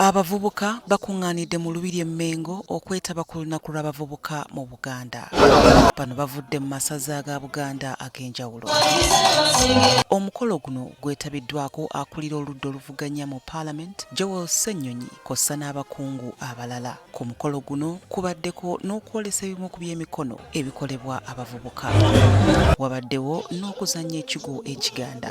Abavubuka bakungaanidde mu Lubiri e Mengo okwetaba ku lunaku lw'abavubuka mu Buganda. Bano bavudde mu masaza ga Buganda ag'enjawulo. Omukolo guno gwetabiddwako akulira oludda oluvuganya mu Parliament, Joel Ssenyonyi, kw'ossa n'abakungu abalala. Ku mukolo guno kubaddeko n'okwolesa ebimu ku by'emikono ebikolebwa abavubuka. Wabaddewo n'okuzannya ekigo ekiganda.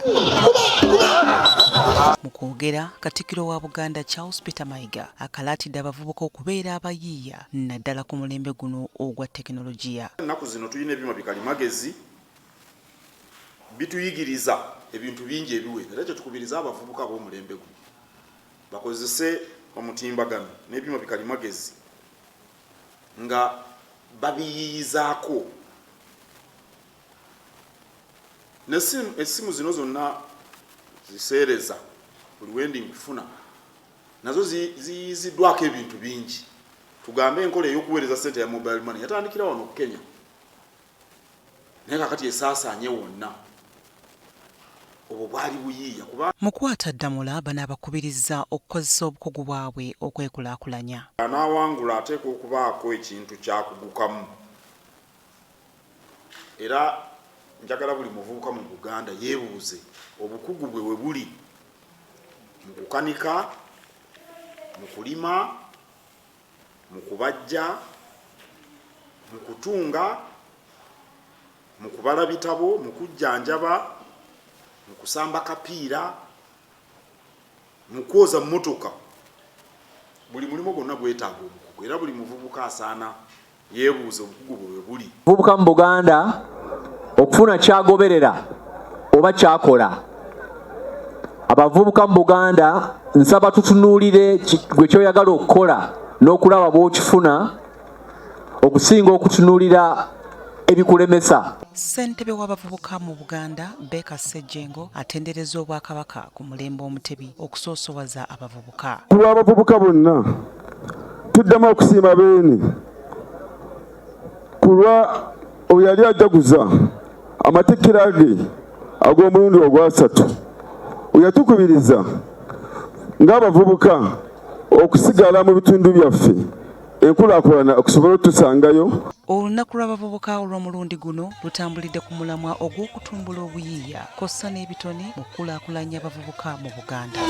Mu kwogera, Katikkiro wa Buganda Charles Peter Mayiga akalaatidde abavubuka okubeera abayiiya naddala ku mulembe guno ogwa tekinologiya. Ennaku zino tulina ebyuma bikalimagezi bituyigiriza ebintu bingi ebiwera. Era kye tukubiriza abavubuka ab'omulembe guno bakozese omutimbagano n'ebyuma bikalimagezi nga babiyiyizaako. Essimu zino zonna ziseereza buli wendi nkufuna nazo ziyiziddwako ebintu bingi. Tugambe enkola ey'okuweereza ssente ya mobile money yatandikira wano ku Kenya naye kakati esaasaanye wonna. Obwo bwali buyiiya kuba mu kwata ddamula bano abakubirizza okukozesa obukugu bwabwe okwekulaakulanya. Anaawangula ateeka okubaako ekintu kyakugukamu. Era njagala buli muvubuka mu Buganda yeebuuze obukugu bwe we buli mu kukanika, mu kulima, mu kubajja, mu kutunga, mu kubala bitabo, mu kujjanjaba, mu kusamba kapiira, mu kwoza mmotoka. Buli mulimu gwonna gwetaaga obukugu era buli muvubuka asaana yeebuuze obukugu bwe we buli. Muvubuka mu Buganda okufuna kyagoberera oba kyakola. Abavubuka mu Buganda nsaba tutunuulire gwe kyoyagala okukola n'okulaba bw'okifuna okusinga okutunuulira ebikulemesa. Ssentebe w'abavubuka mu Buganda Beka Ssejjengo atenderezza Obwakabaka ku mulembe omutebi okusoosowaza abavubuka. Ku lw'abavubuka bonna tuddamu okusiima beene ku lwa oyo yali ajaguza amatikkira ge ag'omulundi ogwasatu yatukubiriza ng'abavubuka okusigala mu bitundu byaffe enkulaakulana okusobola otusangayo. Olunaku lw'abavubuka olw'omulundi guno lutambulidde ku mulamwa ogw'okutumbula obuyiiya kw'ossa n'ebitone mu kukulaakulanya abavubuka mu Buganda.